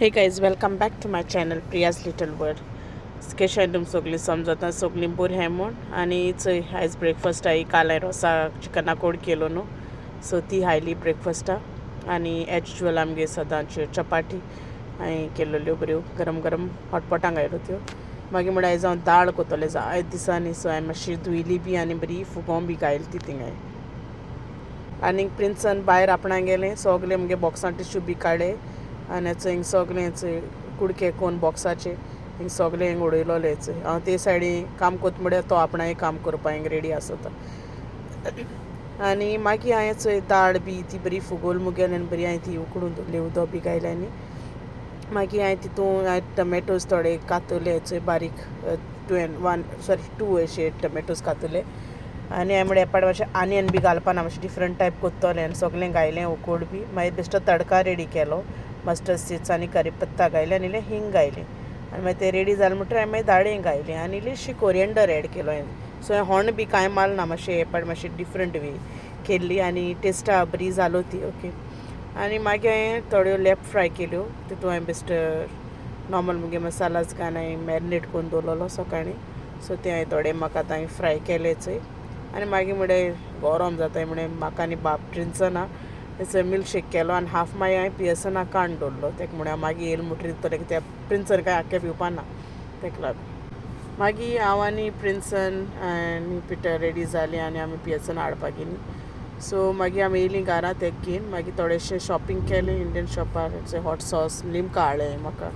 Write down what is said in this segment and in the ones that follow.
हे guys welcome back to my channel Priya's little world. कशें तुम सगळीं समजता सगळीं बरी हाय म्हूण. आनी चोय आयज ब्रेकफास्ट हाय काल हांवें रोसा चिकना कोड केलो न्हू, सो ती हायली ब्रेकफास्टा. आनी एज युजल आमगे सदांच्यो चपाती हांवें केल्ल्यो बऱ्यो गरम गरम हॉटपॉटांक आयल्यो त्यो. मागीर म्हळ्यार आयज हांव दाळ करतलें जायते दिसांनी, सो हांवें मातशी धुयली बी आनी बरी फुगोवन बी घायली ती थिंगां. आनी प्रिंसान भायर आपणाक गेलें, सगलें मुगे बॉक्सां टिश्यू बी काडले आनी हिंग सगलें कुडके कोण बॉक्साचे हिंग सगलें हिंग उडयलोलें. हांव ते सायडीन काम कोत म्हळ्यार तो आपणाय काम करपा हिंग रेडी आसता. आनी मागीर हांवें चोय दाळ बी ती बरी फुगोल मुगेल आनी बरी हांवें ती उकडून दवरली उदक बी घायलें. आनी मागीर हांवें तितून टमॅटोज थोडे कातले चोय बारीक 2 अशे टमॅटोज कातले. आनी हांवें म्हळ्यार एपाट मातशें आनियन बी घालपा ना, मातशें डिफरंट टायप कोत्तोलें आनी सगलें घायलें उकोड बी. मागीर बेश्टो तडका रेडी केलो, मस्टर्ड सीड्स आनी करीपत्ता घायलें आनी इल्लें हिंग घायलें. आनी मागीर तें रेडी जालें म्हणटकीर हांवें मागीर दाळीं घायलें आनी इल्लीशी कोरिएंडर एड केलो हांवें. सो हांवें होण बी कांय माल ना, मातशें एपाट मातशें डिफरंट वे केल्ली आनी टेस्टा बरी जालो ती. ओके. आनी मागीर हांवें थोड्यो लेफ्ट फ्राय केल्यो, तितून हांवें बेश्ट नॉर्मल मुगे मसालाच घालन हांवें मॅरिनेट करून दवरलोलो सकाळीं. सो ते हांवें थोडे म्हाका आतां हांवें फ्राय केले चोय. आनी मागीर म्हळ्यार गरम जाताय म्हळ्यार म्हाका आनी बाब प्रिंसना थंयसर मिल्कशेक केलो आनी हाफ मागीर हांवें पियर्सना काडून दवरलो. तेका म्हळ्यार मागीर येयले म्हणटरी दितलें, कित्याक प्रिंसन कांय आख्खें पिवपा ना, तेका लागून. मागीर हांव आनी प्रिंसन आनी पिटर रेडी जालीं आनी आमी पियर्सना हाडपाक गेलीं. सो मागीर आमी येयलीं घारा तेका घेवन. मागीर थोडेशें शॉपिंग केलें इंडियन शॉपार. हॉट सॉस लिमका हाडलें म्हाका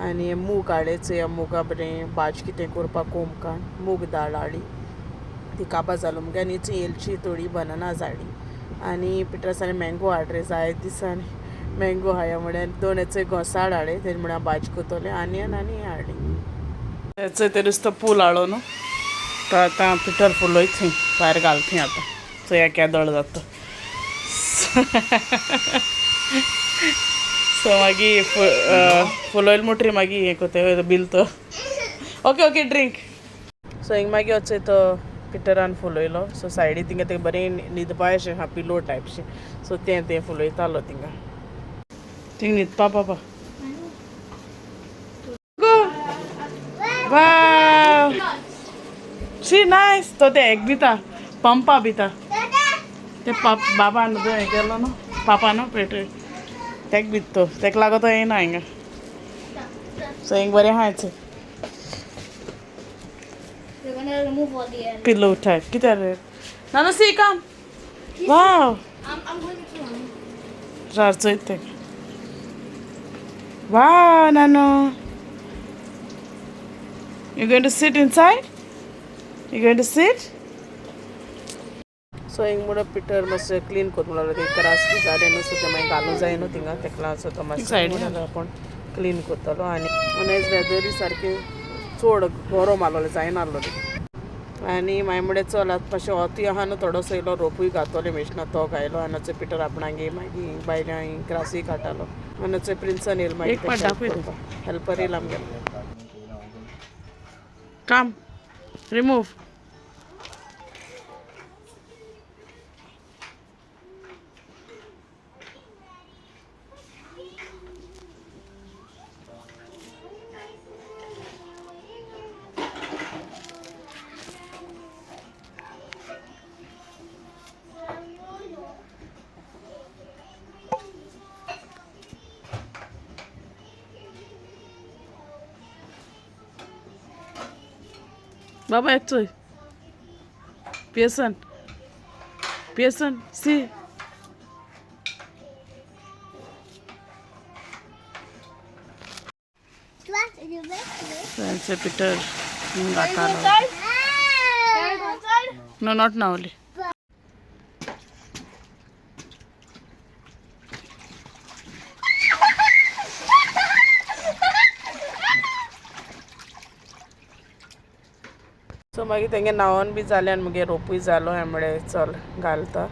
आनी मूग हाडले चोय. मुगा बरें भाजी कितें करपाक कोंबकान मूग दाळ हाडली, ती काबां जालो मुगे. आनी चोय एलची थोडी बनानाज हाडली. आनी पिटर्सांनी मँगो हाड रे जायते दिसांनी मँगो हाया म्हळ्यार 2 हेचो घोसाळ हाडले, तेज म्हळ्यार भाजी कोतोलें आनियन आनी हें हाडलें. हेचो ते नुस्तो पूल हाडलो न्हू, तो आतां पिटर फुलोय थंय भायर घालता आतां, चोय एक येदोळ जाता. सो मागीर फुलोयले म्हणटरी मागीर हें कोताय बील तो. Okay okay drink. सो हिंग मागीर वचोय तो पिटरान फुलोयलो. सो सायडीन थिंगा तें बरें न्हिदपाय अशें आहा पिलो टायपशें. सो तें फुलोयतालो थिंगा. थिंग न्हिदपा बाबा. गो वाव शी नायस. तो तें हेक दिता पंपा भिता ते बाबान हें केलो न्हू, पापा न्हू पेट तेक बीत तो, तेका लागो तो येयना हिंगा. सो हिंग बरें आहाय चोय पिलो टायप. कितें रे नानो सी कम. वाव रार चोयत तेका. वाव नानो, you going to sit inside? You going to sit? So हिंग म्हणून पिटर मातशें क्लीन कोत म्हणलो ते त्रास बी जाले न्हू, सो ते मागीर घालूं जाय न्हू थिंगा, तेका लागून सो तो मातशें आपूण क्लीन कोत्तलो. आनी आयज वेदरूय सारकें चड गरम आहलोलें जायना आहलोलें. आनी मागीर म्हळ्यार चल आतां मातशें वोतूय आहा न्हू, थोडोसो इल्लो रोपूय घातोलें मेशना तो घायलो. आनी चोय पिटर आपणागे मागीर बायल्या ग्रासूय काडटालो. आनी चोय प्रिंसान येयलो मागीर हेल्पर येयलो आमगेलो. काम रिमूव. बाबा येतोय पियर्सन सी. पिटर नो नॉट नाव ओनली. सो मागीर तेंगे न्हांवोन बी जालें आनी मुगे रोपूय जालो. हांवें म्हळें चल घालता.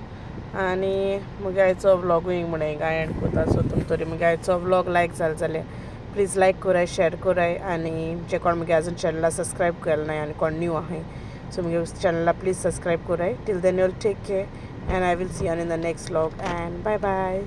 आनी मुगे आयचो व्लॉगूय हिंग म्हळ्यार हिंगा एंड कोता. सो तुमकां तरी मुगे आयचो व्लॉग लायक जालो जाल्यार प्लीज लायक कोराय, शेअर कोराय. आनी जे कोण मुगे आजून चॅनला सबस्क्रायब केलें नाय आनी कोण न्यू आहाय, सो मुगे चॅनला प्लीज सबस्क्रायब कोराय. Till then you take care and I will see you in the next vlog and bye bye.